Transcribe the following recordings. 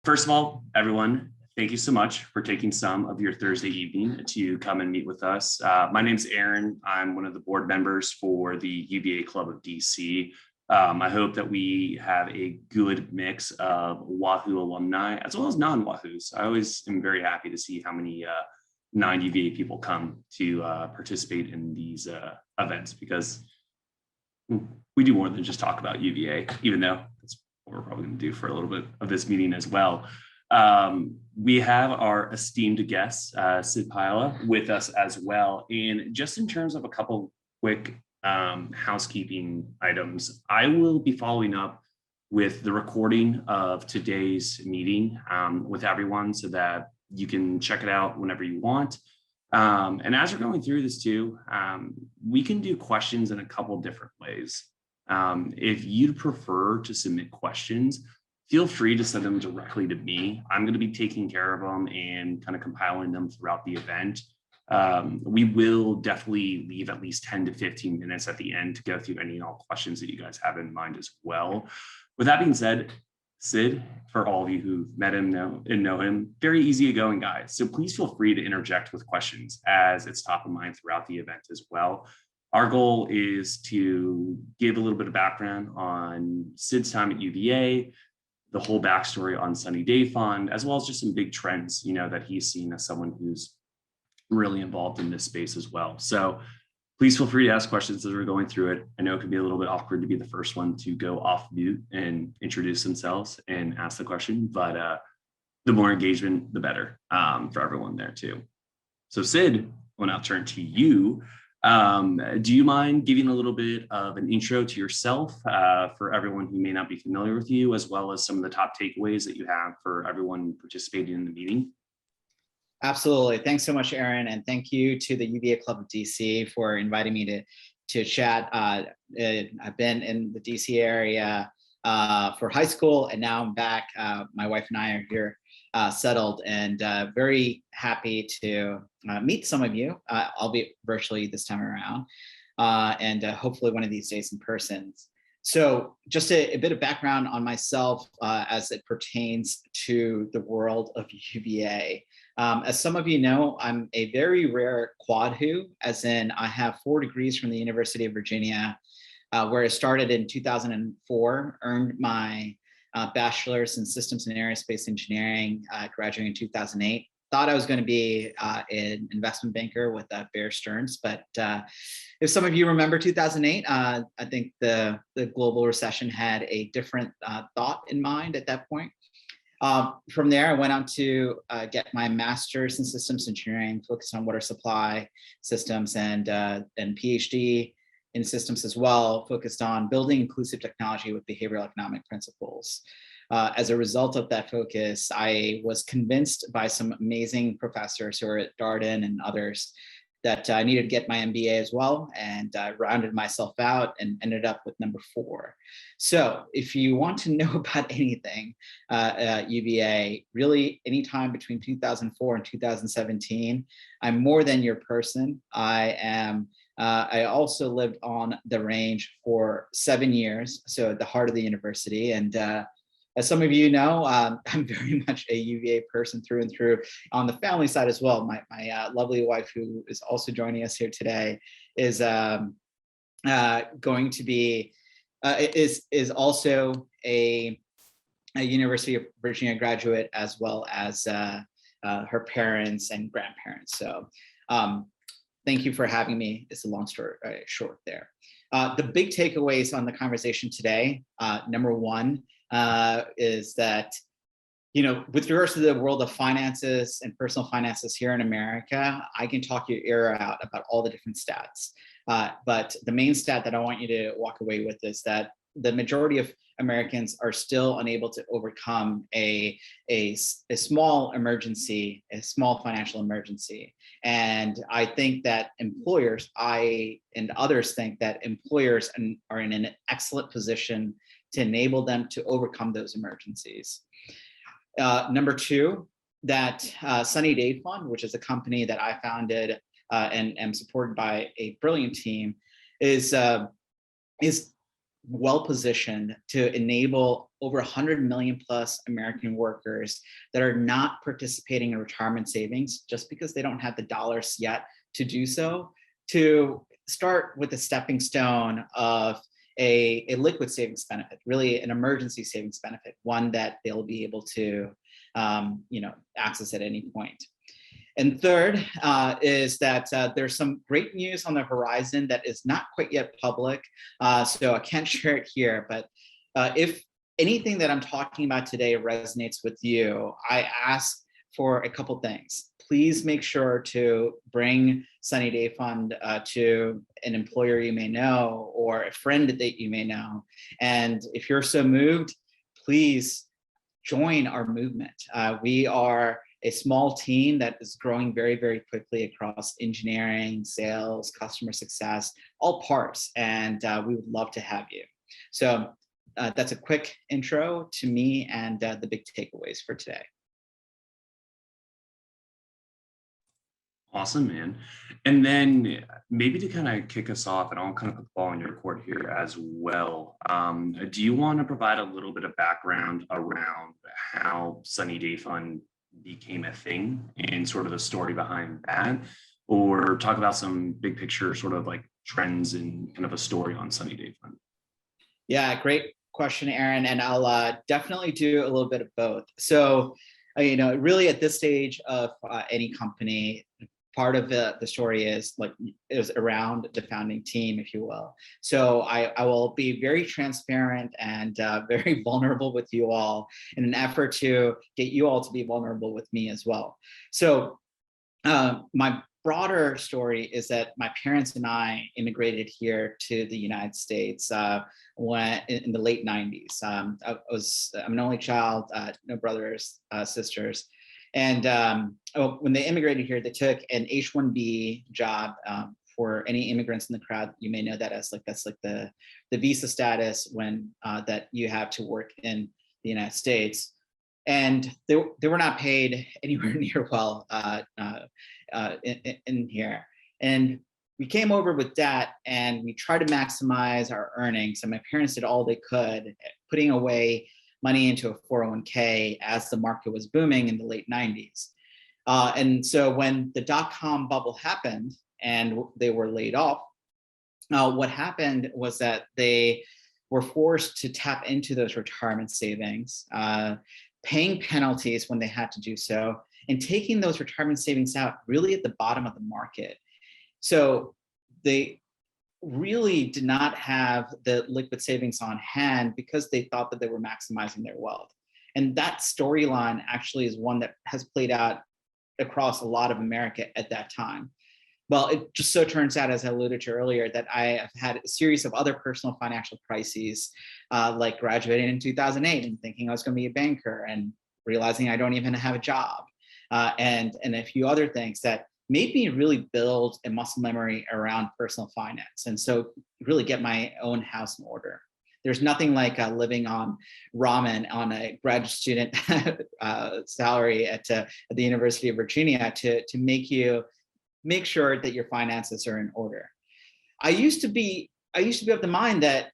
First of all, everyone, thank you so much for taking some of your Thursday evening to come and meet with us. My name's Aaron. I'm one of the board members for the UVA Club of DC. I hope that we have a good mix of Wahoo alumni as well as non-Wahoos. I always am very happy to see how many non-UVA people come to participate in these events, because we do more than just talk about UVA, even though that's what we're probably going to do for a little bit of this meeting as well. We have our esteemed guest, Sid Pailla, with us as well. And just in terms of a couple quick housekeeping items, I will be following up with the recording of today's meeting with everyone so that you can check it out whenever you want. And as we're going through this too, we can do questions in a couple different ways. If you'd prefer to submit questions, feel free to send them directly to me. I'm going to be taking care of them and kind of compiling them throughout the event. We will definitely leave at least 10 to 15 minutes at the end to go through any and all questions that you guys have in mind as well. With that being said, Sid, for all of you who've met him know him, very easygoing guy. So please feel free to interject with questions as it's top of mind throughout the event as well. Our goal is to give a little bit of background on Sid's time at UVA, the whole backstory on Sunny Day Fund, as well as just some big trends, that he's seen as someone who's really involved in this space as well. So please feel free to ask questions as we're going through it. I know it can be a little bit awkward to be the first one to go off mute and introduce themselves and ask the question, but the more engagement, the better for everyone there too. So Sid, I'll now turn to you. Do you mind giving a little bit of an intro to yourself for everyone who may not be familiar with you, as well as some of the top takeaways that you have for everyone participating in the meeting? Absolutely. Thanks so much, Aaron. And thank you to the UVA Club of DC for inviting me to chat. I've been in the DC area for high school, and now I'm back. My wife and I are here settled, and very happy to meet some of you, albeit virtually this time around, and hopefully one of these days in person. So just a bit of background on myself as it pertains to the world of UVA. As some of you know, I'm a very rare quad-who, as in I have 4 degrees from the University of Virginia, where I started in 2004, earned my bachelor's in systems and aerospace engineering, graduating in 2008. Thought I was going to be an investment banker with Bear Stearns, but if some of you remember 2008, I think the global recession had a different thought in mind at that point. From there, I went on to get my master's in systems engineering, focused on water supply systems, and PhD in systems as well, focused on building inclusive technology with behavioral economic principles. As a result of that focus, I was convinced by some amazing professors who are at Darden and others that I needed to get my MBA as well, and rounded myself out and ended up with number 4. So if you want to know about anything UVA, really anytime between 2004 and 2017, I'm more than your person. I also lived on the range for 7 years, so at the heart of the university. And as some of you know, I'm very much a UVA person through and through. On the family side as well, my lovely wife, who is also joining us here today, is going to be is also a University of Virginia graduate, as well as her parents and grandparents. So thank you for having me. It's a long story short there. The big takeaways on the conversation today, number 1, is that, with regards to the world of finances and personal finances here in America, I can talk your ear out about all the different stats. But the main stat that I want you to walk away with is that the majority of Americans are still unable to overcome a small emergency, a small financial emergency. And I think that employers, I and others think that employers are in an excellent position to enable them to overcome those emergencies. Number 2, that Sunny Day Fund, which is a company that I founded and am supported by a brilliant team, is well positioned to enable over 100 million plus American workers that are not participating in retirement savings just because they don't have the dollars yet to do so, to start with a stepping stone of a liquid savings benefit, really an emergency savings benefit, one that they'll be able to access at any point. And third is that there's some great news on the horizon that is not quite yet public, so I can't share it here, but if anything that I'm talking about today resonates with you, I ask for a couple things. Please make sure to bring Sunny Day Fund to an employer you may know or a friend that you may know. And if you're so moved, please join our movement. We are a small team that is growing very, very quickly across engineering, sales, customer success, all parts, and we would love to have you. So that's a quick intro to me and the big takeaways for today. Awesome, man. And then maybe to kind of kick us off, and I'll kind of put the ball in your court here as well. Do you want to provide a little bit of background around how Sunny Day Fund became a thing and sort of the story behind that, or talk about some big picture sort of like trends and kind of a story on Sunny Day Fund? Yeah, great question, Aaron. And I'll definitely do a little bit of both. So, really at this stage of any company, part of the story is around the founding team, if you will. So I will be very transparent and very vulnerable with you all in an effort to get you all to be vulnerable with me as well. So my broader story is that my parents and I immigrated here to the United States when in the late 90s. I'm an only child, no brothers, sisters. And when they immigrated here, they took an H-1B job. For any immigrants in the crowd, you may know that as that's the visa status when that you have to work in the United States. And they were not paid anywhere near well in here. And we came over with that, and we tried to maximize our earnings. And my parents did all they could, putting away money into a 401k as the market was booming in the late 90s. And so when the dot-com bubble happened and they were laid off, what happened was that they were forced to tap into those retirement savings, paying penalties when they had to do so, and taking those retirement savings out really at the bottom of the market. So they really did not have the liquid savings on hand because they thought that they were maximizing their wealth. And that storyline actually is one that has played out across a lot of America at that time. Well, it just so turns out, as I alluded to earlier, that I have had a series of other personal financial crises, like graduating in 2008 and thinking I was going to be a banker and realizing I don't even have a job, and a few other things that made me really build a muscle memory around personal finance. And so really get my own house in order. There's nothing like living on ramen on a graduate student salary at the University of Virginia to make sure that your finances are in order. I used to be of the mind that,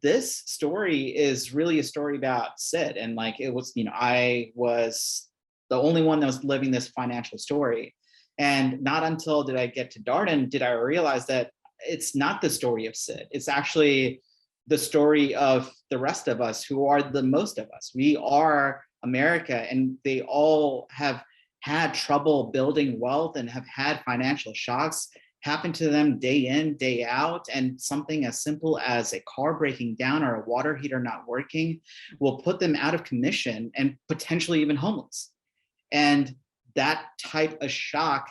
this story is really a story about Sid. And it was, I was the only one that was living this financial story. And not until did I get to Darden did I realize that it's not the story of Sid. It's actually the story of the rest of us who are the most of us. We are America, and they all have had trouble building wealth and have had financial shocks happen to them day in, day out. And something as simple as a car breaking down or a water heater not working will put them out of commission and potentially even homeless. And that type of shock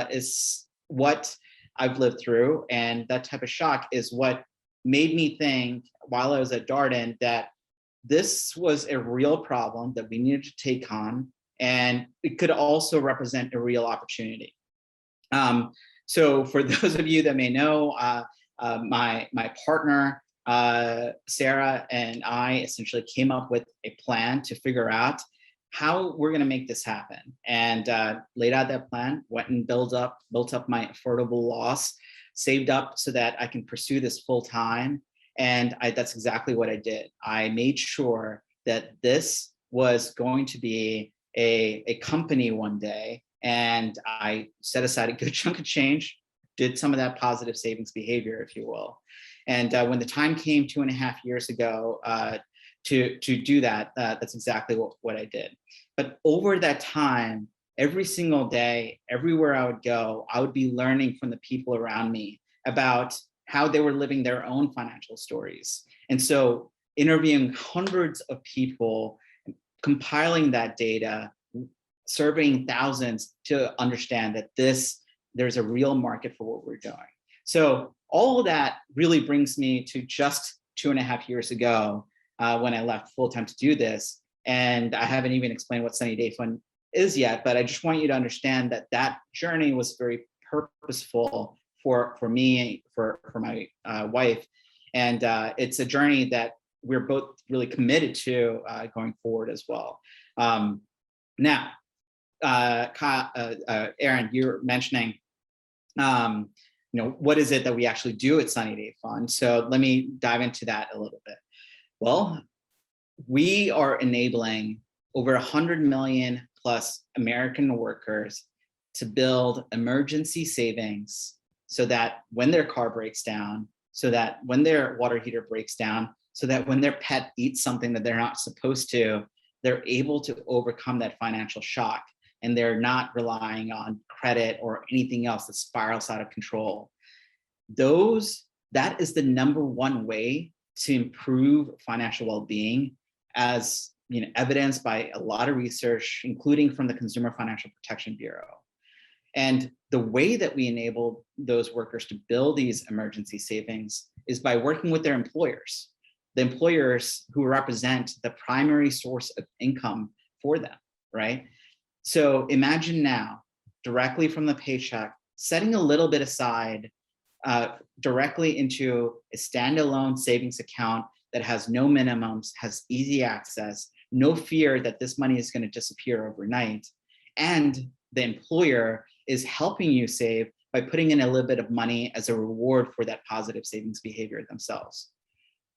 is what I've lived through. And that type of shock is what made me think while I was at Darden that this was a real problem that we needed to take on. And it could also represent a real opportunity. So for those of you that may know, my partner, Sarah, and I essentially came up with a plan to figure out how we're going to make this happen, and laid out that plan, went and built up my affordable loss, saved up so that I can pursue this full time, And that's exactly what I did. I made sure that this was going to be a company one day, and I set aside a good chunk of change, did some of that positive savings behavior, if you will. And when the time came 2.5 years ago to do that, that's exactly what I did. But over that time, every single day, everywhere I would go, I would be learning from the people around me about how they were living their own financial stories. And so interviewing hundreds of people, compiling that data, surveying thousands to understand that there's a real market for what we're doing. So all of that really brings me to just 2.5 years ago when I left full-time to do this. And I haven't even explained what Sunny Day Fund is yet, but I just want you to understand that that journey was very purposeful for me, for my wife. And it's a journey that we're both really committed to going forward as well. Now, Aaron, you're mentioning, what is it that we actually do at Sunny Day Fund? So let me dive into that a little bit. Well, we are enabling over 100 million plus American workers to build emergency savings so that when their car breaks down, so that when their water heater breaks down, so that when their pet eats something that they're not supposed to, they're able to overcome that financial shock, and they're not relying on credit or anything else that spirals out of control. That is the number one way to improve financial well-being, as evidenced by a lot of research, including from the Consumer Financial Protection Bureau. And the way that we enable those workers to build these emergency savings is by working with their employers, the employers who represent the primary source of income for them, right? So imagine now, directly from the paycheck, setting a little bit aside directly into a standalone savings account that has no minimums, has easy access, no fear that this money is going to disappear overnight. And the employer is helping you save by putting in a little bit of money as a reward for that positive savings behavior themselves.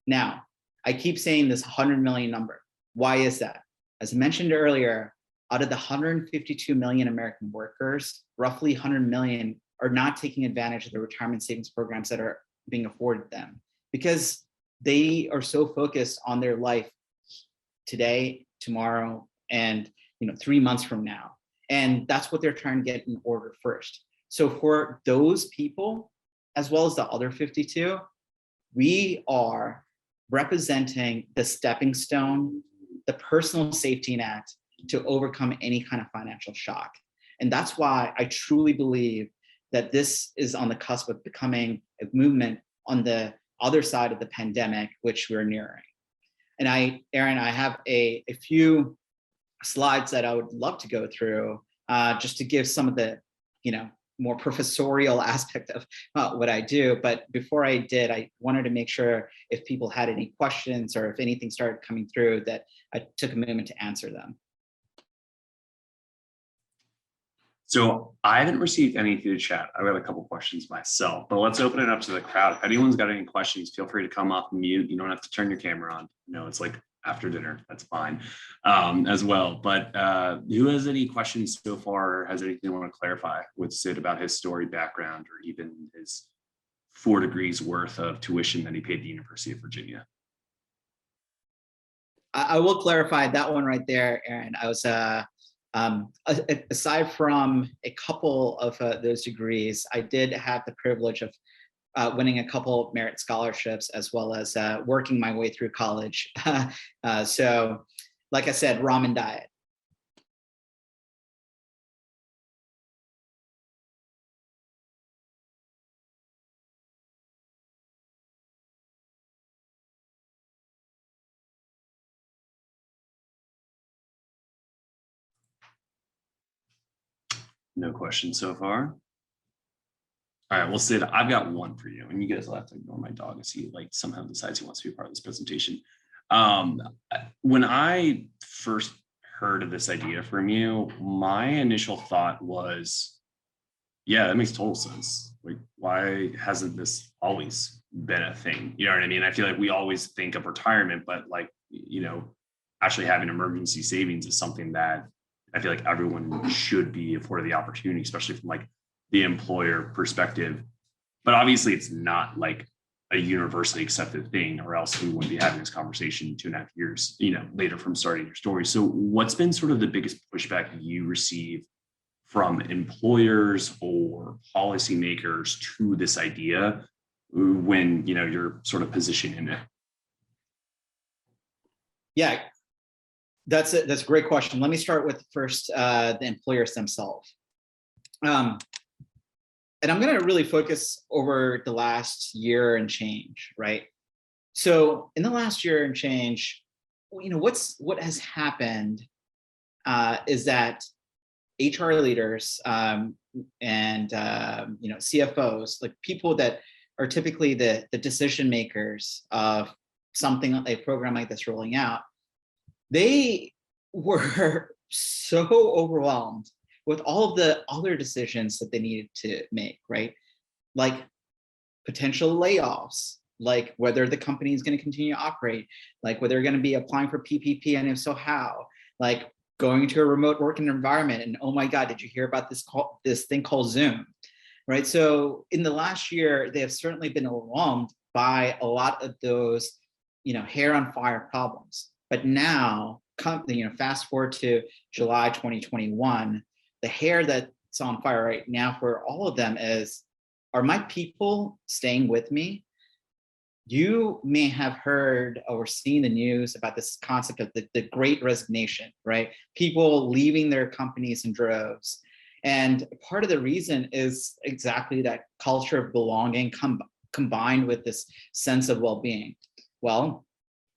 Now, I keep saying this 100 million number. Why is that? As I mentioned earlier, out of the 152 million American workers, roughly 100 million are not taking advantage of the retirement savings programs that are being afforded them because they are so focused on their life today, tomorrow, and 3 months from now. And that's what they're trying to get in order first. So for those people, as well as the other 52, we are representing the stepping stone, the personal safety net to overcome any kind of financial shock. And that's why I truly believe that this is on the cusp of becoming a movement on the other side of the pandemic, which we're nearing. And Aaron, I have a few slides that I would love to go through just to give some of the, more professorial aspect of what I do. But before I did, I wanted to make sure if people had any questions or if anything started coming through that I took a moment to answer them. So I haven't received any through the chat. I've got a couple questions myself, but let's open it up to the crowd. If anyone's got any questions, feel free to come off mute. You don't have to turn your camera on. It's like after dinner, that's fine as well. But who has any questions so far, or has anything they want to clarify with Sid about his story, background, or even his 4 degrees worth of tuition that he paid the University of Virginia? I will clarify that one right there, Aaron. I was aside from a couple of those degrees, I did have the privilege of winning a couple of merit scholarships, as well as working my way through college. So, like I said, ramen diet. No questions so far. All right, well, Sid, I've got one for you, and you guys will have to ignore my dog as he somehow decides he wants to be part of this presentation. When I first heard of this idea from you, my initial thought was, yeah, that makes total sense. Why hasn't this always been a thing. You know what I mean? I feel like we always think of retirement, but like, actually having emergency savings is something that I feel like everyone should be afforded the opportunity, especially from like the employer perspective. But obviously it's not like a universally accepted thing, or else we wouldn't be having this conversation 2.5 years, later from starting your story. So what's been sort of the biggest pushback you receive from employers or policymakers to this idea when you're sort of positioning it? Yeah, that's a great question. Let me start with first the employers themselves. And I'm going to really focus over the last year and change, right? So in the last year and change, what has happened is that HR leaders and CFOs, like people that are typically the decision makers of something, a program like this rolling out, they were so overwhelmed with all of the other decisions that they needed to make, right? Like potential layoffs, like whether the company is going to continue to operate, like whether they're going to be applying for PPP, and if so, how, like going to a remote working environment. And oh my God, did you hear about this thing called Zoom, right? So in the last year, they have certainly been overwhelmed by a lot of those, hair on fire problems. But now, fast forward to July 2021, the hair that's on fire right now for all of them is, are my people staying with me? You may have heard or seen the news about this concept of the great resignation, right? People leaving their companies in droves. And part of the reason is exactly that culture of belonging combined with this sense of well-being. Well,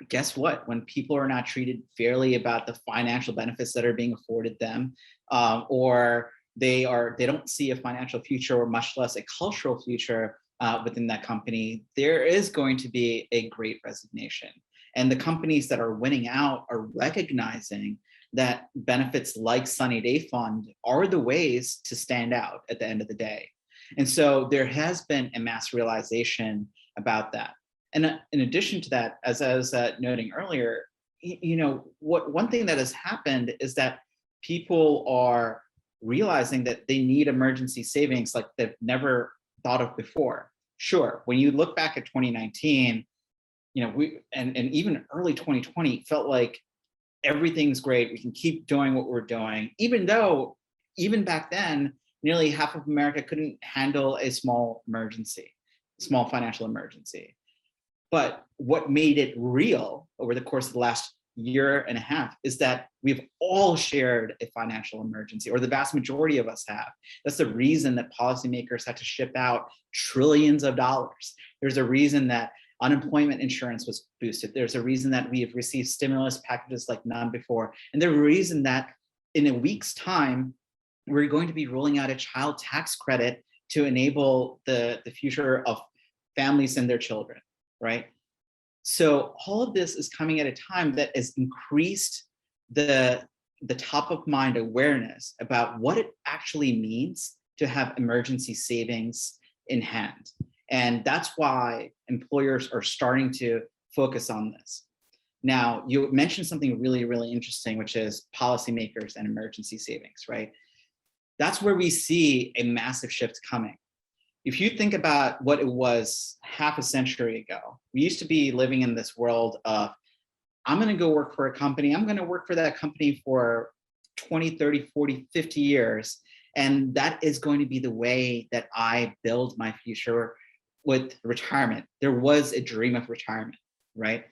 guess what? When people are not treated fairly about the financial benefits that are being afforded them, or they don't see a financial future, or much less a cultural future within that company, there is going to be a great resignation. And the companies that are winning out are recognizing that benefits like Sunny Day Fund are the ways to stand out at the end of the day. And so there has been a mass realization about that. And in addition to that, as I was noting earlier, one thing that has happened is that people are realizing that they need emergency savings like they've never thought of before. Sure, when you look back at 2019, and even early 2020 felt like everything's great. We can keep doing what we're doing, even though even back then, nearly half of America couldn't handle a small financial emergency. But what made it real over the course of the last year and a half is that we've all shared a financial emergency, or the vast majority of us have. That's the reason that policymakers had to ship out trillions of dollars. There's a reason that unemployment insurance was boosted. There's a reason that we have received stimulus packages like none before. And the reason that in a week's time, we're going to be rolling out a child tax credit to enable the future of families and their children, right? So all of this is coming at a time that has increased the top of mind awareness about what it actually means to have emergency savings in hand. And that's why employers are starting to focus on this. Now, you mentioned something really, really interesting, which is policymakers and emergency savings, right? That's where we see a massive shift coming. If you think about what it was half a century ago, we used to be living in this world of, I'm going to go work for a company. I'm going to work for that company for 20, 30, 40, 50 years. And that is going to be the way that I build my future with retirement. There was a dream of retirement, right?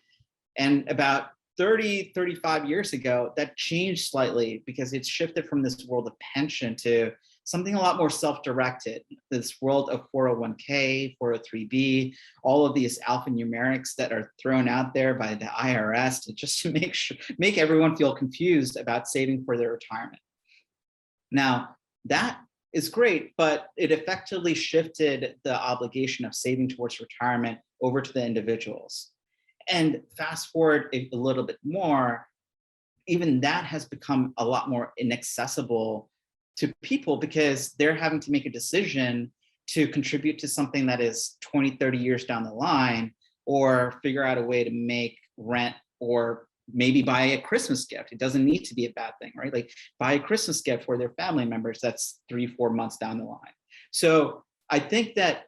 And about 30, 35 years ago, that changed slightly because it's shifted from this world of pension to something a lot more self-directed, this world of 401k, 403b, all of these alphanumerics that are thrown out there by the IRS to make everyone feel confused about saving for their retirement. Now, that is great, but it effectively shifted the obligation of saving towards retirement over to the individuals. And fast forward a little bit more, even that has become a lot more inaccessible to people because they're having to make a decision to contribute to something that is 20, 30 years down the line, or figure out a way to make rent, or maybe buy a Christmas gift. It doesn't need to be a bad thing, right? Like buy a Christmas gift for their family members that's 3-4 months down the line. So I think that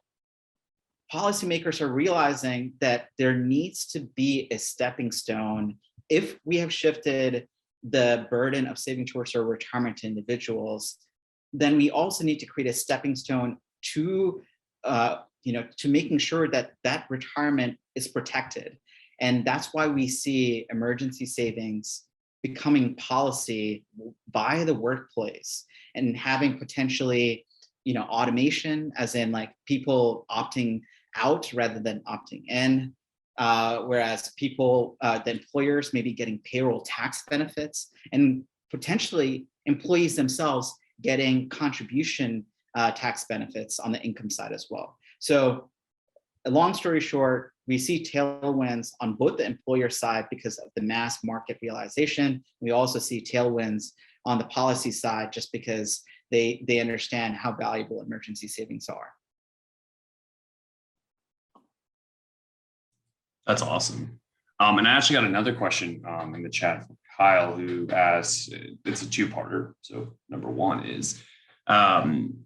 policymakers are realizing that there needs to be a stepping stone. If we have shifted the burden of saving towards our retirement to individuals, then we also need to create a stepping stone to to making sure that that retirement is protected. And that's why we see emergency savings becoming policy by the workplace, and having potentially automation, as in like people opting out rather than opting in, whereas people, the employers may be getting payroll tax benefits, and potentially employees themselves getting contribution tax benefits on the income side as well. So a long story short, we see tailwinds on both the employer side because of the mass market realization. We also see tailwinds on the policy side just because they understand how valuable emergency savings are. That's awesome. And I actually got another question in the chat from Kyle, who asks, it's a two-parter. So number one is,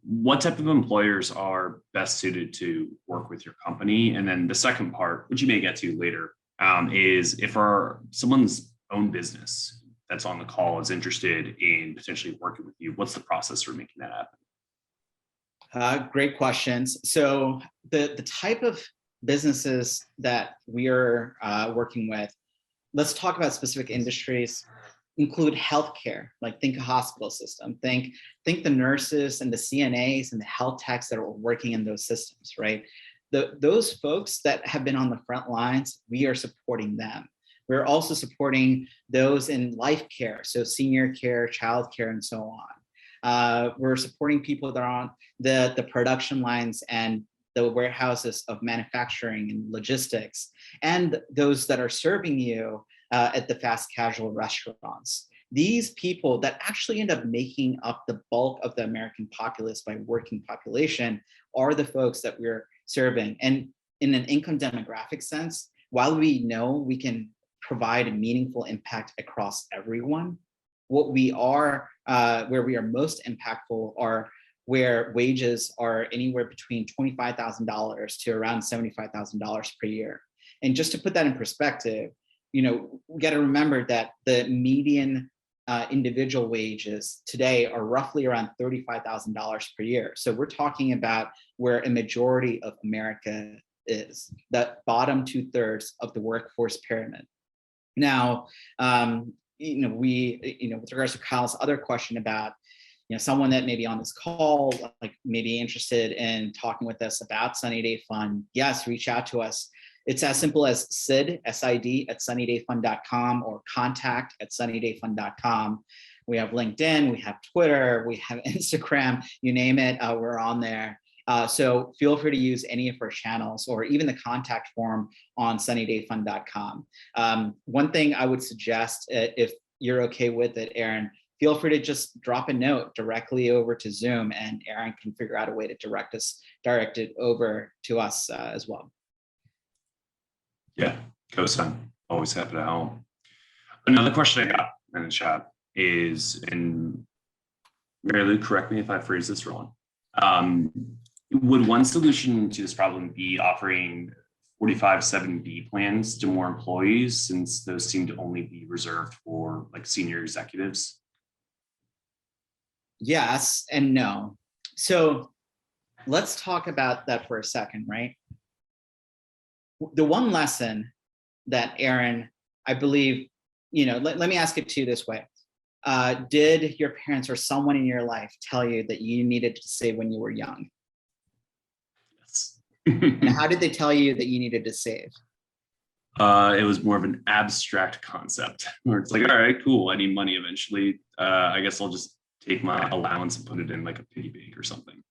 what type of employers are best suited to work with your company? And then the second part, which you may get to later, is if someone's own business that's on the call is interested in potentially working with you, what's the process for making that happen? Great questions. So the type of businesses that we are working with, let's talk about specific industries. Include healthcare, like think a hospital system, think the nurses and the CNAs and the health techs that are working in those systems, right? Those folks that have been on the front lines, we are supporting them. We're also supporting those in life care, so senior care, child care, and so on. We're supporting people that are on the production lines and the warehouses of manufacturing and logistics, and those that are serving you at the fast casual restaurants. These people that actually end up making up the bulk of the American populace by working population are the folks that we're serving. And in an income demographic sense, while we know we can provide a meaningful impact across everyone, what we are, where we are most impactful are where wages are anywhere between $25,000 to around $75,000 per year. And just to put that in perspective, we got to remember that the median individual wages today are roughly around $35,000 per year. So we're talking about where a majority of America is, that bottom 2/3 of the workforce pyramid. Now, with regards to Kyle's other question about, someone that may be on this call, like maybe interested in talking with us about Sunny Day Fund, yes, reach out to us. It's as simple as Sid, S-I-D, at sunnydayfund.com, or contact@sunnydayfund.com. We have LinkedIn, we have Twitter, we have Instagram, you name it, we're on there. So feel free to use any of our channels, or even the contact form on sunnydayfund.com. One thing I would suggest, if you're okay with it, Aaron, feel free to just drop a note directly over to Zoom, and Aaron can figure out a way to direct it over to us as well. Yeah, cosign. Always happy to help. Another question I got in the chat is, and Mary Lou, correct me if I phrase this wrong. Would one solution to this problem be offering 45(7)(b) plans to more employees, since those seem to only be reserved for like senior executives? Yes and no. So let's talk about that for a second, right? The one lesson that Aaron, I believe, let me ask it to you this way. Did your parents or someone in your life tell you that you needed to save when you were young? Yes. And how did they tell you that you needed to save? It was more of an abstract concept where it's like, all right, cool, I need money eventually. I guess I'll just take my allowance and put it in like a piggy bank or something.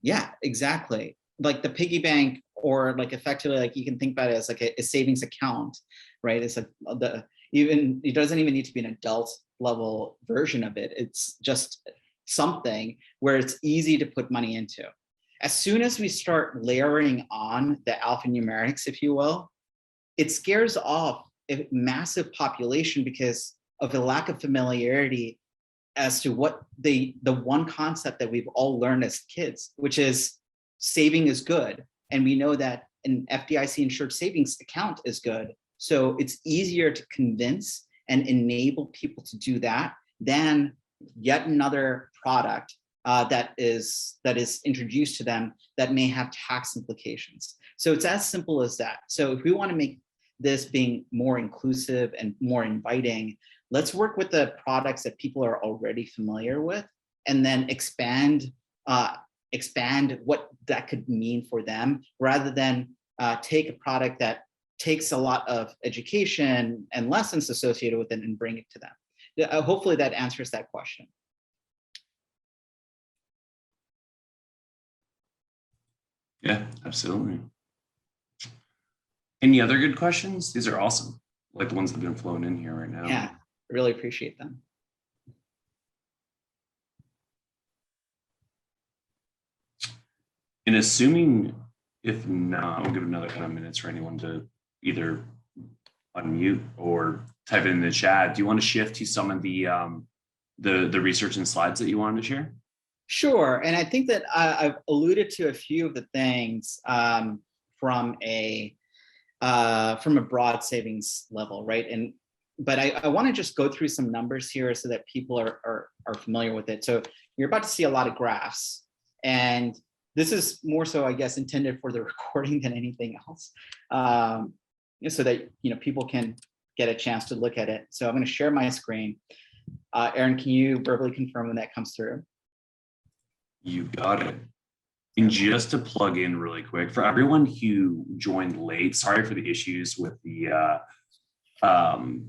Yeah, exactly. Like the piggy bank, or like effectively, like you can think about it as like a savings account, right? It's like it doesn't even need to be an adult level version of it. It's just something where it's easy to put money into. as soon as we start layering on the alphanumerics, if you will, it scares off a massive population because of the lack of familiarity as to what the one concept that we've all learned as kids, which is saving is good. And we know that an FDIC insured savings account is good. So it's easier to convince and enable people to do that than yet another product that is introduced to them that may have tax implications. So it's as simple as that. So if we want to make this being more inclusive and more inviting, let's work with the products that people are already familiar with, and then expand what that could mean for them, rather than take a product that takes a lot of education and lessons associated with it and bring it to them. Hopefully that answers that question. Yeah, absolutely. Any other good questions? These are awesome, like the ones that have been flowing in here right now. Yeah, I really appreciate them. And assuming, if not, I'll give another kind of minutes for anyone to either unmute or type it in the chat. Do you want to shift to some of the research and slides that you wanted to share? Sure, and I think that I've alluded to a few of the things from a broad savings level, right? But I want to just go through some numbers here so that people are familiar with it. So you're about to see a lot of graphs, and this is more so, I guess, intended for the recording than anything else, so that people can get a chance to look at it. So I'm going to share my screen. Aaron, can you verbally confirm when that comes through? You got it. And just to plug in really quick, for everyone who joined late, sorry for the issues with the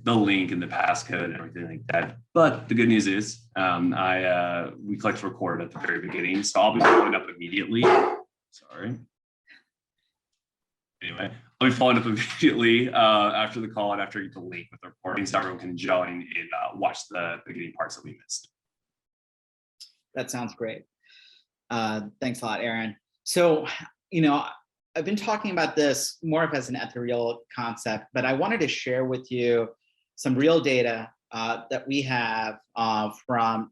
link and the passcode and everything like that. But the good news is we clicked record at the very beginning, so I'll be following up immediately. Sorry. Anyway, I'll be following up immediately after the call and after the link with the recording, so everyone can join and watch the beginning parts that we missed. That sounds great. Thanks a lot, Aaron. So, I've been talking about this more of as an ethereal concept, but I wanted to share with you some real data that we have from,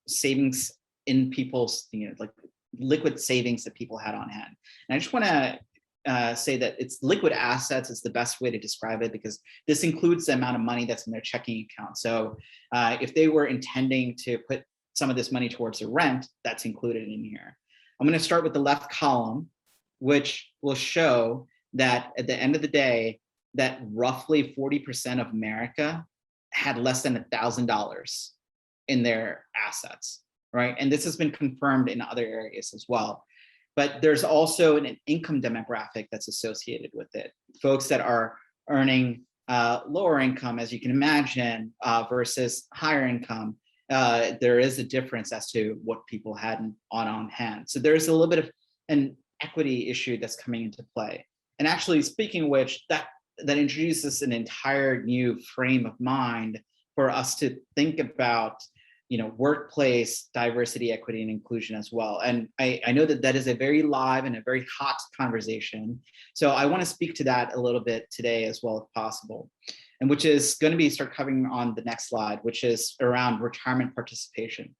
savings in people's, like liquid savings that people had on hand. And I just want to say that it's liquid assets is the best way to describe it, because this includes the amount of money that's in their checking account. So if they were intending to put some of this money towards their rent, that's included in here. I'm going to start with the left column, which will show that at the end of the day, that roughly 40% of America had less than $1,000 in their assets, right? And this has been confirmed in other areas as well. But there's also an income demographic that's associated with it. Folks that are earning lower income, as you can imagine, versus higher income. There is a difference as to what people had on hand. So there's a little bit of an equity issue that's coming into play. And actually, speaking of which, that introduces an entire new frame of mind for us to think about, workplace diversity, equity, and inclusion as well. And I know that is a very live and a very hot conversation. So I want to speak to that a little bit today as well if possible. And which is going to start covering on the next slide, which is around retirement participation.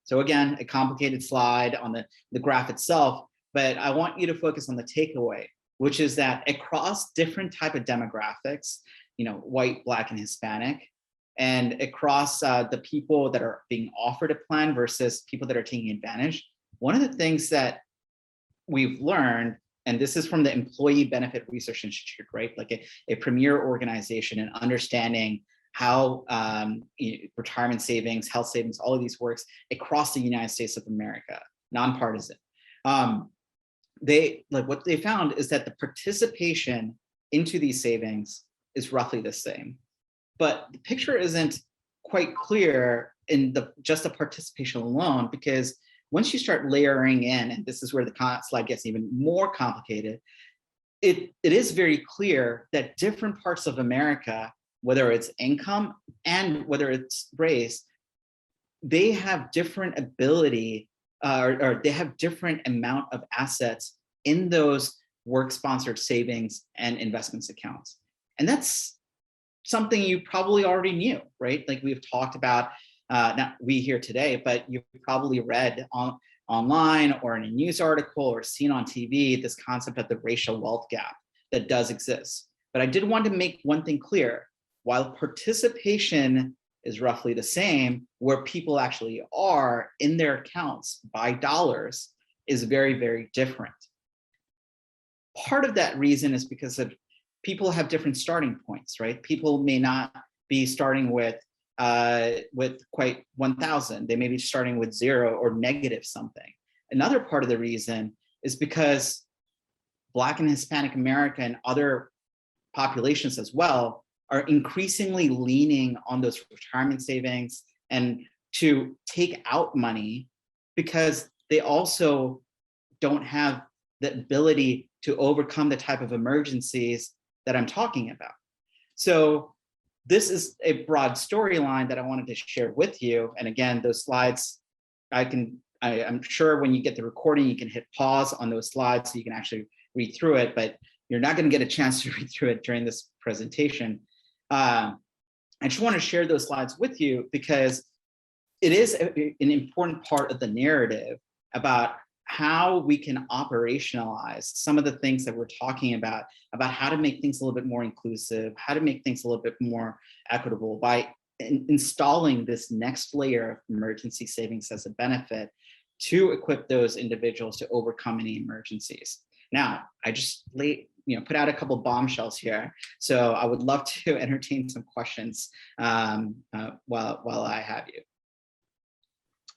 So again, a complicated slide on the graph itself, but I want you to focus on the takeaway, which is that across different type of demographics, white, Black, and Hispanic, and across the people that are being offered a plan versus people that are taking advantage, one of the things that we've learned, and this is from the Employee Benefit Research Institute, right? Like a premier organization, and understanding how retirement savings, health savings, all of these works across the United States of America, nonpartisan. What they found is that the participation into these savings is roughly the same, but the picture isn't quite clear in just the participation alone, because once you start layering in, and this is where the slide gets even more complicated, it is very clear that different parts of America, whether it's income and whether it's race, they have different ability or they have different amount of assets in those work-sponsored savings and investments accounts. And that's something you probably already knew, right? Like we've talked about, not we here today, but you've probably read online or in a news article or seen on TV, this concept of the racial wealth gap that does exist. But I did want to make one thing clear. While participation is roughly the same, where people actually are in their accounts by dollars is very, very different. Part of that reason is because of people have different starting points, right? People may not be starting with quite 1,000. They may be starting with 0 or negative something. Another part of the reason is because Black and Hispanic America and other populations as well are increasingly leaning on those retirement savings and to take out money because they also don't have the ability to overcome the type of emergencies that I'm talking about. So this is a broad storyline that I wanted to share with you. And again, those slides, I'm sure when you get the recording, you can hit pause on those slides so you can actually read through it, but you're not going to get a chance to read through it during this presentation. I just want to share those slides with you because it is an important part of the narrative about how we can operationalize some of the things that we're talking about how to make things a little bit more inclusive, how to make things a little bit more equitable by installing this next layer of emergency savings as a benefit to equip those individuals to overcome any emergencies. Now, I just put out a couple bombshells here, so I would love to entertain some questions while I have you.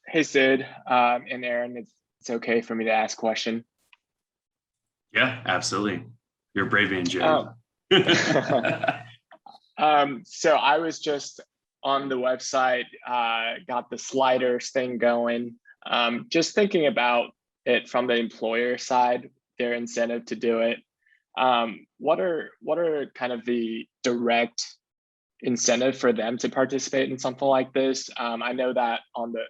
Hey, Sid and Aaron, it's okay for me to ask a question. Yeah, absolutely. You're a brave man, Jerry. So I was just on the website, got the sliders thing going. Just thinking about it from the employer side, their incentive to do it. What are kind of the direct incentive for them to participate in something like this? I know that on the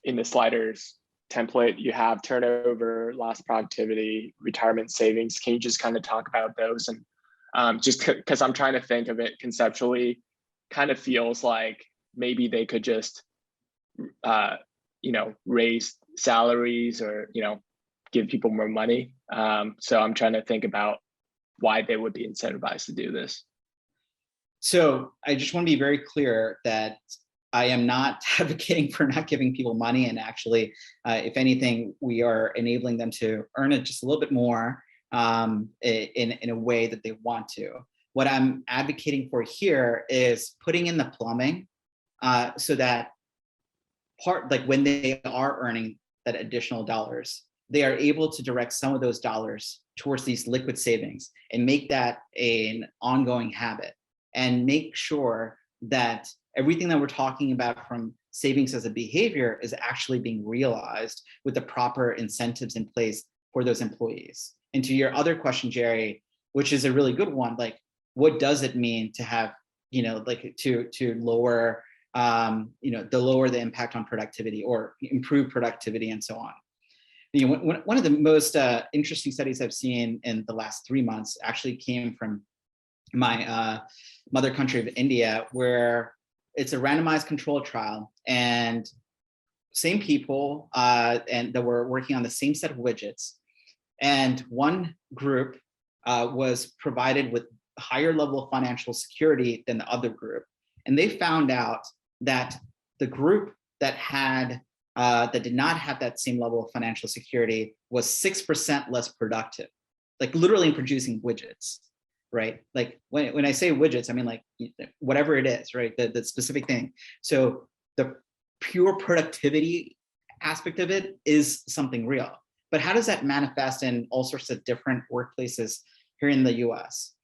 in the sliders template, you have turnover, lost productivity, retirement savings. Can you just kind of talk about those? And just because I'm trying to think of it conceptually, kind of feels like maybe they could just, raise salaries or, give people more money. So I'm trying to think about why they would be incentivized to do this. So I just want to be very clear that I am not advocating for not giving people money. And actually, if anything, we are enabling them to earn it just a little bit more in a way that they want to. What I'm advocating for here is putting in the plumbing so that when they are earning that additional dollars, they are able to direct some of those dollars towards these liquid savings and make that an ongoing habit and make sure that everything that we're talking about from savings as a behavior is actually being realized with the proper incentives in place for those employees. And to your other question, Jerry, which is a really good one, like what does it mean to have, to lower, lower the impact on productivity or improve productivity and so on. One of the most interesting studies I've seen in the last 3 months actually came from my mother country of India, where it's a randomized controlled trial and same people and that were working on the same set of widgets. And one group was provided with a higher level of financial security than the other group. And they found out that the group that did not have that same level of financial security was 6% less productive, like literally in producing widgets, right? Like when I say widgets, I mean like whatever it is, right? The specific thing. So the pure productivity aspect of it is something real. But how does that manifest in all sorts of different workplaces here in the US?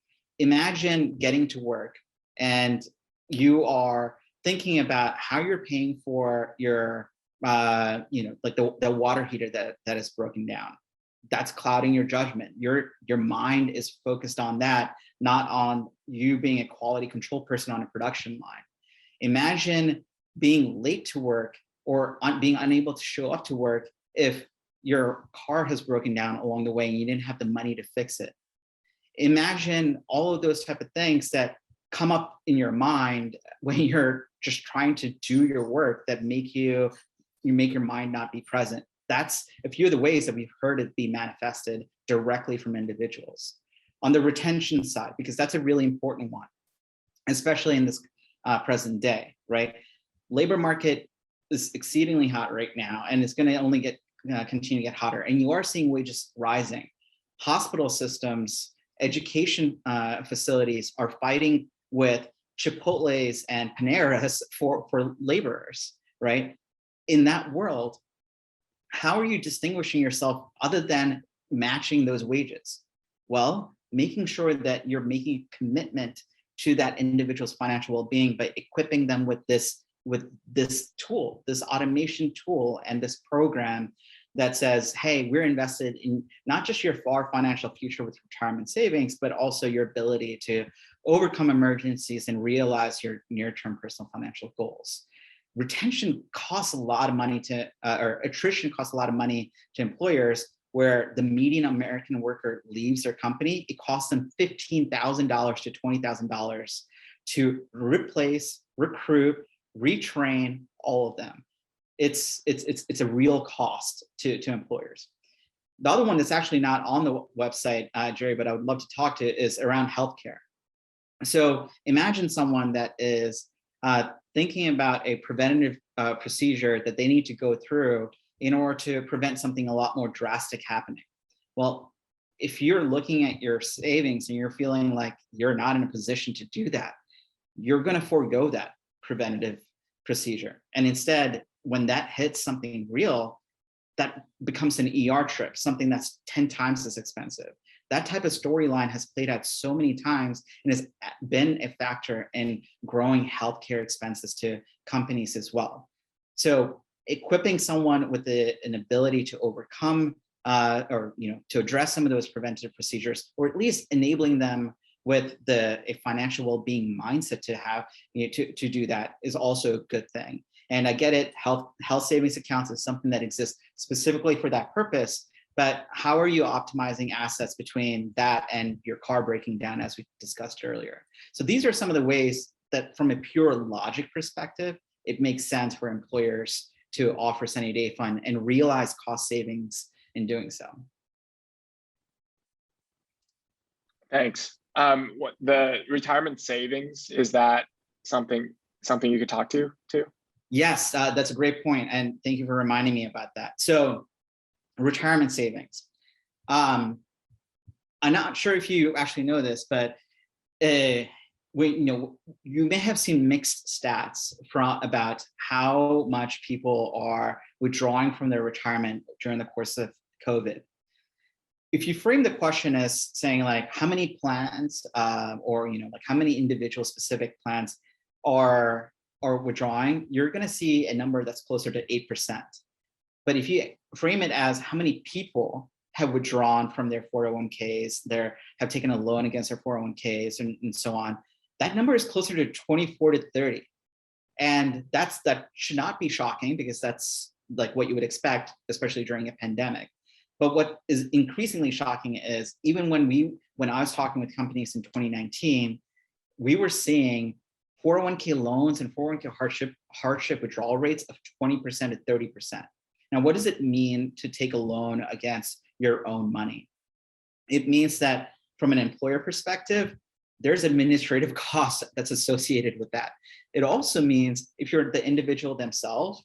Imagine getting to work and you are thinking about how you're paying for your like the water heater that is broken down. That's clouding your judgment. Your mind is focused on that, not on you being a quality control person on a production line. Imagine being late to work or being unable to show up to work if your car has broken down along the way and you didn't have the money to fix it. Imagine all of those type of things that come up in your mind when you're just trying to do your work that make your mind not be present. That's a few of the ways that we've heard it be manifested directly from individuals. On the retention side, because that's a really important one, especially in this present day, right? Labor market is exceedingly hot right now, and it's going to only continue to get hotter. And you are seeing wages rising. Hospital systems, education facilities are fighting with Chipotle's and Paneras for laborers, right? In that world, how are you distinguishing yourself other than matching those wages? Well, making sure that you're making a commitment to that individual's financial well-being by equipping them with this tool, this automation tool, and this program that says, hey, we're invested in not just your far financial future with retirement savings, but also your ability to overcome emergencies and realize your near-term personal financial goals. Retention costs a lot of money or attrition costs a lot of money to employers, where the median American worker leaves their company. It costs them $15,000 to $20,000 to replace, recruit, retrain all of them. It's a real cost to employers. The other one that's actually not on the website, Jerry, but I would love to talk to is around healthcare. So imagine someone that is thinking about a preventative procedure that they need to go through in order to prevent something a lot more drastic happening. Well, if you're looking at your savings and you're feeling like you're not in a position to do that, you're going to forego that preventative procedure. And instead, when that hits something real, that becomes an ER trip, something that's 10 times as expensive. That type of storyline has played out so many times and has been a factor in growing healthcare expenses to companies as well. So equipping someone with an ability to overcome or to address some of those preventative procedures, or at least enabling them with a financial well-being mindset to have to do that, is also a good thing. And I get it, health savings accounts is something that exists specifically for that purpose, but how are you optimizing assets between that and your car breaking down, as we discussed earlier? So these are some of the ways that, from a pure logic perspective, it makes sense for employers to offer sunny day fund and realize cost savings in doing so. Thanks. What the retirement savings, is that something you could talk to too? Yes, that's a great point, and thank you for reminding me about that. So, retirement savings. I'm not sure if you actually know this, but you may have seen mixed stats about how much people are withdrawing from their retirement during the course of COVID. If you frame the question as saying like how many plans or like how many individual specific plans are withdrawing, you're going to see a number that's closer to 8%. But if you frame it as how many people have withdrawn from their 401ks, have taken a loan against their 401ks and so on, that number is closer to 24 to 30. And that should not be shocking, because that's like what you would expect, especially during a pandemic. But what is increasingly shocking is even when I was talking with companies in 2019, we were seeing 401k loans and 401k hardship withdrawal rates of 20% to 30%. Now, what does it mean to take a loan against your own money? It means that from an employer perspective, there's administrative costs that's associated with that. It also means if you're the individual themselves,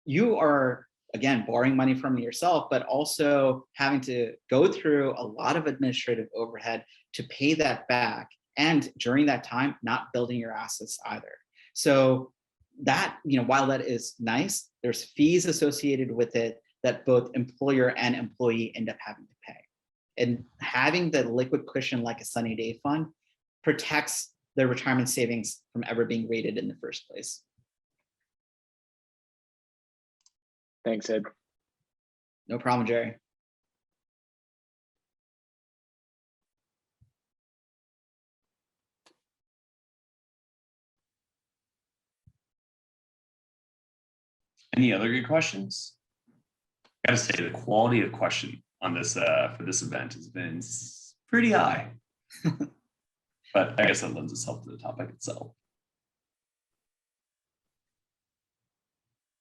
you are, again, borrowing money from yourself, but also having to go through a lot of administrative overhead to pay that back. And during that time, not building your assets either. So that, while that is nice, there's fees associated with it that both employer and employee end up having to pay. And having the liquid cushion like a sunny day fund protects their retirement savings from ever being rated in the first place. Thanks, Ed. No problem, Jerry. Any other good questions? I gotta say the quality of question on this for this event has been pretty high. But I guess that lends itself to the topic itself.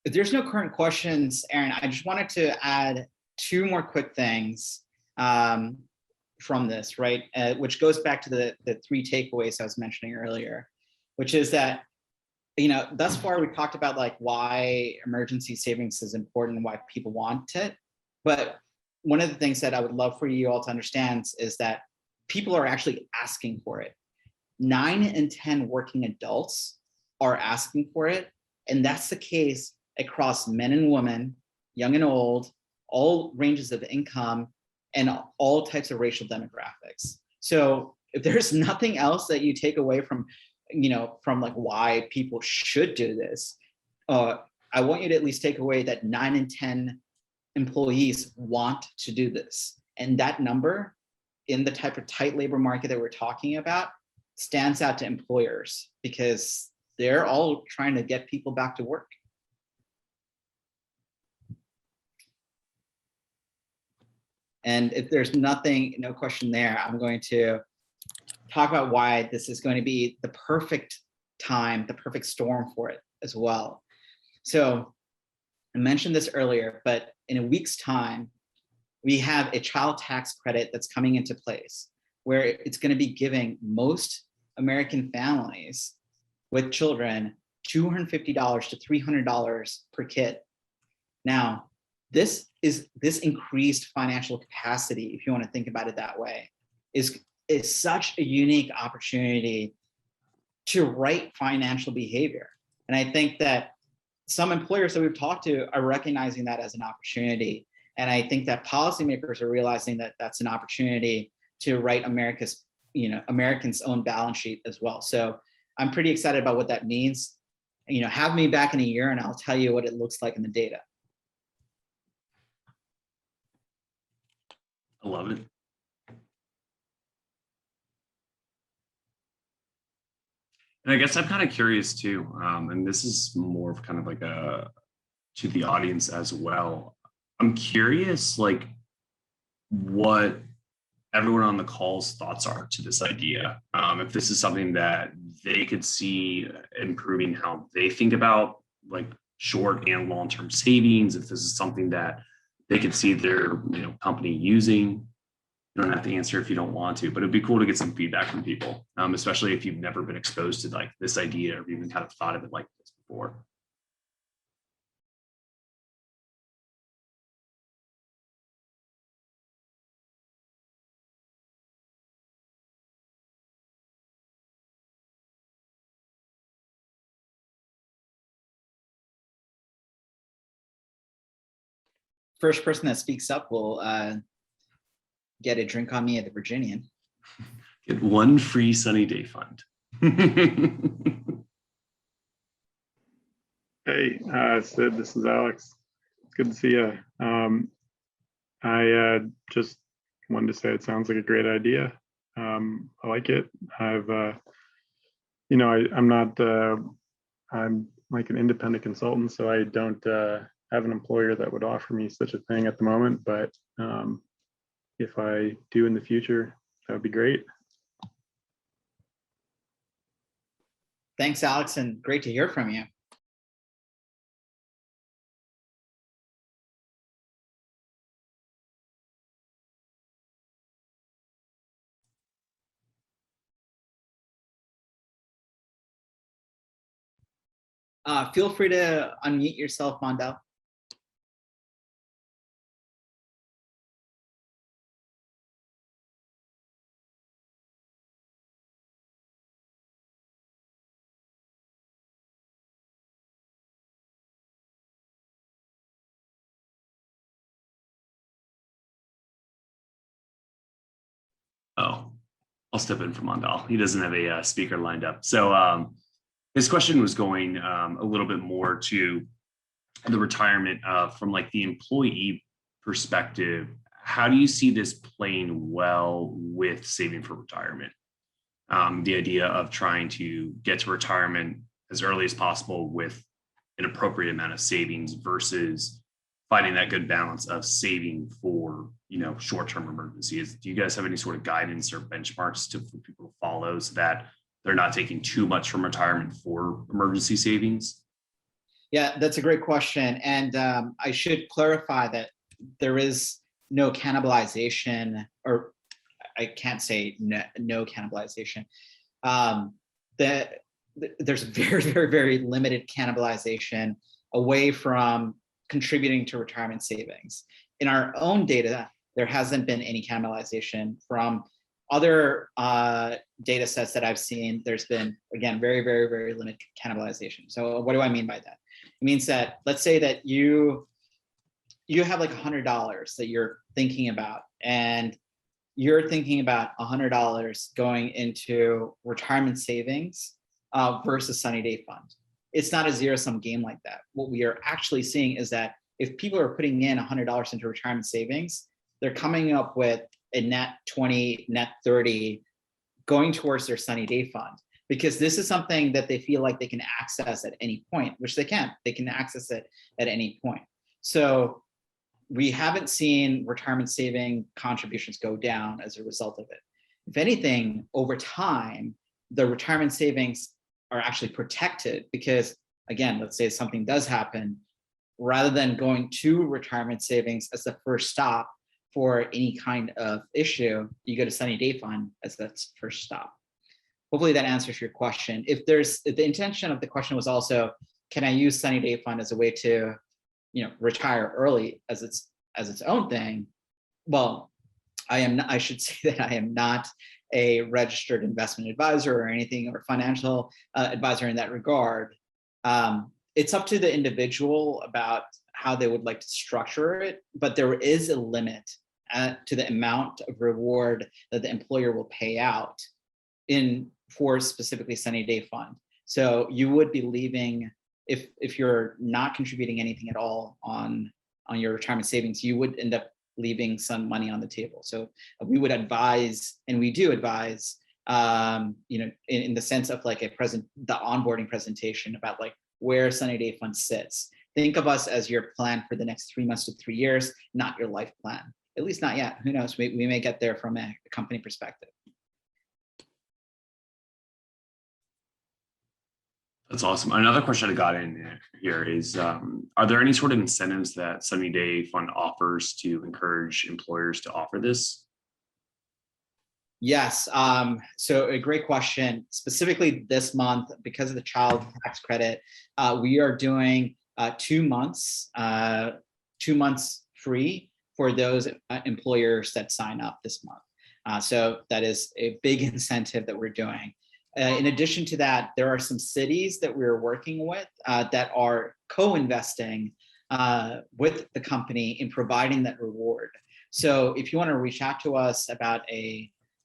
If there's no current questions, Aaron, I just wanted to add two more quick things from this, right? Which goes back to the three takeaways I was mentioning earlier, which is that, thus far we talked about like why emergency savings is important and why people want it. But one of the things that I would love for you all to understand is that people are actually asking for it. 9 in 10 working adults are asking for it. And that's the case across men and women, young and old, all ranges of income, and all types of racial demographics. So if there's nothing else that you take away from, from like why people should do this, I want you to at least take away that 9 in 10 employees want to do this. And that number in the type of tight labor market that we're talking about stands out to employers because they're all trying to get people back to work. And if there's no question there, I'm going to talk about why this is going to be the perfect time, the perfect storm for it as well. So I mentioned this earlier, but in a week's time, we have a child tax credit that's coming into place where it's going to be giving most American families with children $250 to $300 per kid. Now, this increased financial capacity, if you want to think about it that way, is such a unique opportunity to right financial behavior. And I think that some employers that we've talked to are recognizing that as an opportunity. And I think that policymakers are realizing that that's an opportunity to right America's, Americans' own balance sheet as well. So I'm pretty excited about what that means. Have me back in a year and I'll tell you what it looks like in the data. I love it. And I guess I'm kind of curious too, and this is more of kind of like to the audience as well. I'm curious, like, what everyone on the call's thoughts are to this idea. If this is something that they could see improving how they think about like short and long-term savings, if this is something that they could see their company using. You don't have to answer if you don't want to, but it'd be cool to get some feedback from people, especially if you've never been exposed to like this idea or even kind of thought of it like this before. First person that speaks up will get a drink on me at the Virginian. Get one free sunny day fund. Hey, Sid, this is Alex. It's good to see you. I just wanted to say it sounds like a great idea. I like it. I'm like an independent consultant, so I don't have an employer that would offer me such a thing at the moment, but if I do in the future, that would be great. Thanks, Alex, and great to hear from you. Feel free to unmute yourself, Mondel. Oh, I'll step in for Mondal. He doesn't have a speaker lined up. So his question was going a little bit more to the retirement from like the employee perspective. How do you see this playing well with saving for retirement? The idea of trying to get to retirement as early as possible with an appropriate amount of savings versus finding that good balance of saving for, short-term emergencies. Do you guys have any sort of guidance or benchmarks for people to follow so that they're not taking too much from retirement for emergency savings? Yeah, that's a great question. And I should clarify that there is no cannibalization, or I can't say no cannibalization. There's very, very, very limited cannibalization away from contributing to retirement savings. In our own data, there hasn't been any cannibalization. From other data sets that I've seen, there's been, again, very, very, very limited cannibalization. So what do I mean by that? It means that, let's say that you have like $100 that you're thinking about, and you're thinking about $100 going into retirement savings versus sunny day fund. It's not a zero-sum game like that. What we are actually seeing is that if people are putting in $100 into retirement savings, they're coming up with a net 20, net 30 going towards their sunny day fund, because this is something that they feel like they can access at any point, which they can. They can access it at any point. So we haven't seen retirement saving contributions go down as a result of it. If anything, over time, the retirement savings are actually protected, because, again, let's say something does happen, rather than going to retirement savings as the first stop for any kind of issue, you go to sunny day fund as that first stop. Hopefully that answers your question. If the intention of the question was also, can I use sunny day fund as a way to, retire early as its own thing? Well, I should say that I am not a registered investment advisor or anything, or financial advisor in that regard. It's up to the individual about how they would like to structure it, but there is a limit to the amount of reward that the employer will pay out for specifically sunny day fund. So you would be leaving, if you're not contributing anything at all on your retirement savings, you would end up leaving some money on the table. So we would advise, and we do advise, in the sense of like the onboarding presentation about like where sunny day fund sits. Think of us as your plan for the next 3 months to 3 years, not your life plan. At least not yet. Who knows? We may get there from a company perspective. That's awesome. Another question I got in here is, are there any sort of incentives that Sunny Day Fund offers to encourage employers to offer this? Yes. So a great question. Specifically this month, because of the child tax credit, we are doing 2 months, 2 months free for those employers that sign up this month. So that is a big incentive that we're doing. In addition to that, there are some cities that we're working with that are co-investing with the company in providing that reward. So if you want to reach out to us about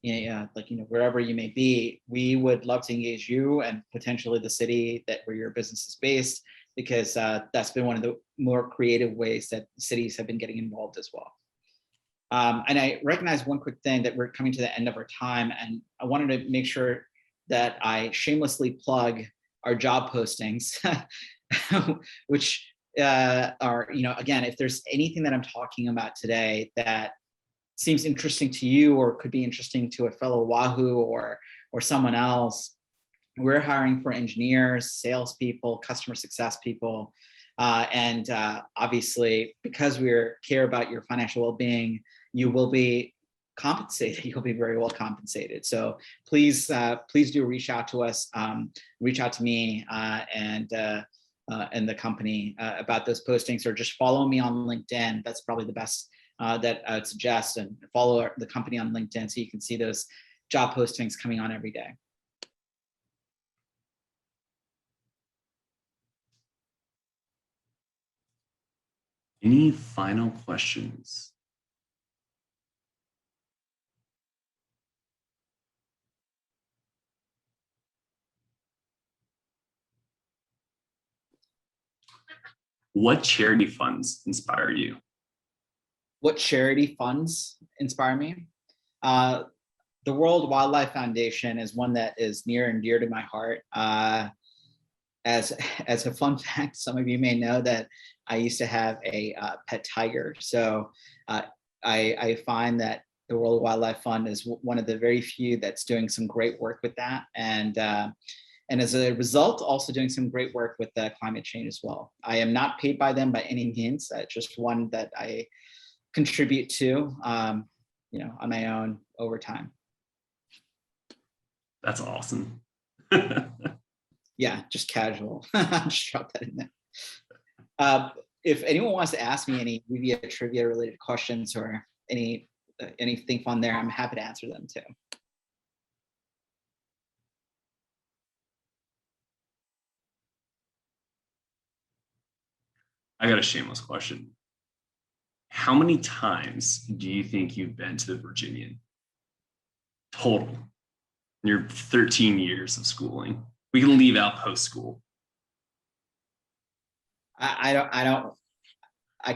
wherever you may be, we would love to engage you and potentially the city where your business is based, because that's been one of the more creative ways that cities have been getting involved as well. And I recognize one quick thing, that we're coming to the end of our time, and I wanted to make sure that I shamelessly plug our job postings, which are, again, if there's anything that I'm talking about today that seems interesting to you or could be interesting to a fellow Wahoo or someone else, we're hiring for engineers, salespeople, customer success people, and obviously, because we care about your financial well-being, you will be compensated. You'll be very well compensated. So please do reach out to us, reach out to me and the company about those postings, or just follow me on LinkedIn. That's probably the best that I would suggest, and follow the company on LinkedIn so you can see those job postings coming on every day. Any final questions? What charity funds inspire you? What charity funds inspire me? The World Wildlife Foundation is one that is near and dear to my heart. as a fun fact, some of you may know that I used to have a pet tiger. So I find that the World Wildlife Fund is one of the very few that's doing some great work with that. And as a result, also doing some great work with climate change as well. I am not paid by them by any means. Just one that I contribute to, on my own over time. That's awesome. Yeah, just casual. Just drop that in there. If anyone wants to ask me any UVA trivia related questions or anything fun there, I'm happy to answer them too. I got a shameless question. How many times do you think you've been to the Virginian total in your 13 years of schooling? We can leave out post school. I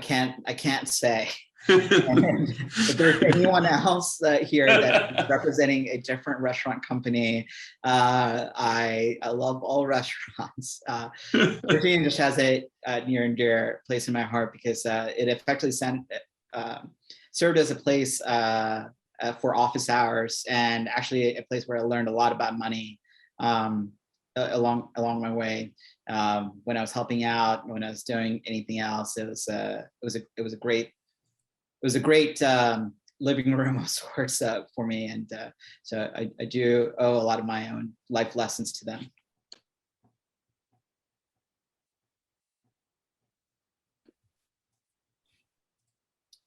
can't say. If there's anyone else here that's representing a different restaurant company, I love all restaurants. Virginia just has a near and dear place in my heart because it effectively served as a place for office hours, and actually a place where I learned a lot about money along my way. When I was helping out, when I was doing anything else, it was a great living room of sorts for me, and so I do owe a lot of my own life lessons to them.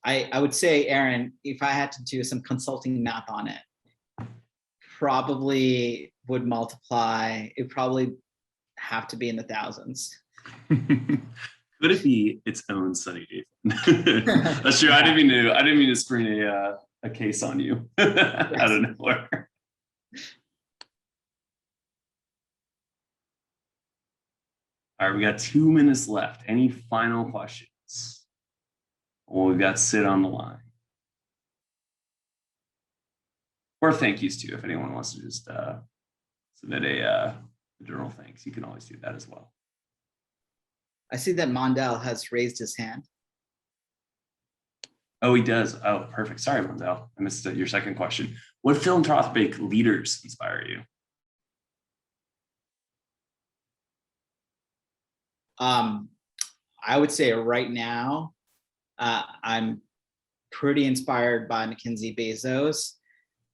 I would say, Aaron, if I had to do some consulting math on it, probably would multiply. It probably have to be in the thousands. Could it be its own sunny day? That's true. I didn't mean to spring a case on you. Out of nowhere. All right, we got 2 minutes left. Any final questions? Well, we've got Sid on the line. Or thank yous too, if anyone wants to just submit a general thanks, you can always do that as well. I see that Mondale has raised his hand. Oh, he does. Oh, perfect. Sorry, Mondale. I missed your second question. What philanthropic leaders inspire you? I would say right now, I'm pretty inspired by Mackenzie Bezos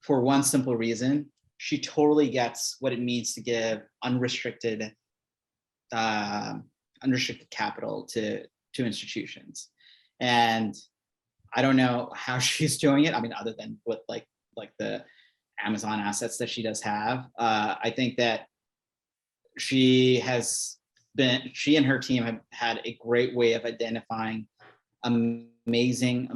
for one simple reason. She totally gets what it means to give unrestricted capital to institutions. And I don't know how she's doing it. I mean, other than with like the Amazon assets that she does have. I think that she and her team have had a great way of identifying amazing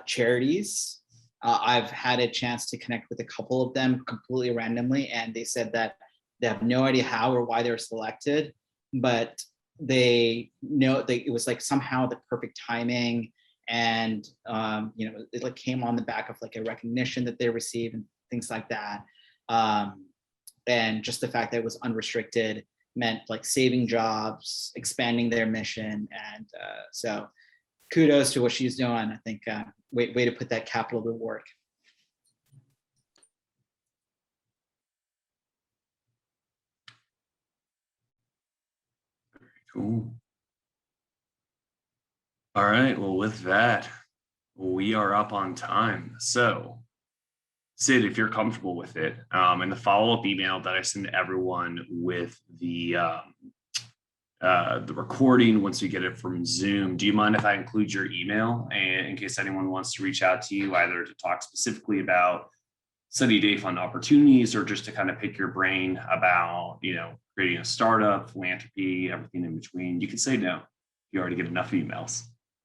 charities. I've had a chance to connect with a couple of them completely randomly, and they said that they have no idea how or why they're selected, but they know it was like somehow the perfect timing, and it like came on the back of like a recognition that they received and things like that. And just the fact that it was unrestricted meant like saving jobs, expanding their mission, and so kudos to what she's doing. I think way to put that capital to work. Cool. All right. Well, with that, we are up on time. So, Sid, if you're comfortable with it, in the follow-up email that I send to everyone with the recording, once we get it from Zoom, do you mind if I include your email, and in case anyone wants to reach out to you, either to talk specifically about sunny day fund opportunities or just to kind of pick your brain about, creating a startup, philanthropy, everything in between? You can say no. You already get enough emails.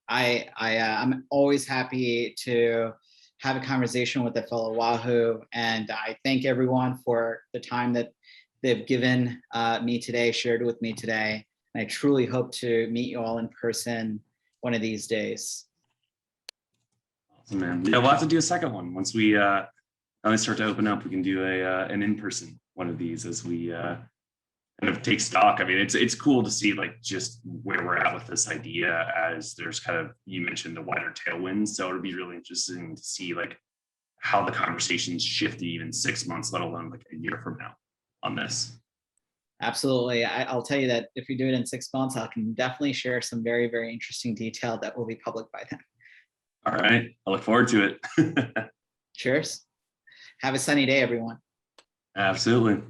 I'm always happy to have a conversation with a fellow Wahoo, and I thank everyone for the time that they've given me today, shared with me today. And I truly hope to meet you all in person one of these days. Awesome, man. Yeah, we'll have to do a second one once we start to open up. We can do an in-person one of these as we kind of take stock. I mean, it's cool to see like just where we're at with this idea, as there's kind of, you mentioned the wider tailwinds. So it'll be really interesting to see like how the conversations shifted even 6 months, let alone like a year from now on this. Absolutely. I'll tell you that if we do it in 6 months, I can definitely share some very, very interesting detail that will be public by then. All right. I look forward to it. Cheers. Have a sunny day, everyone. Absolutely.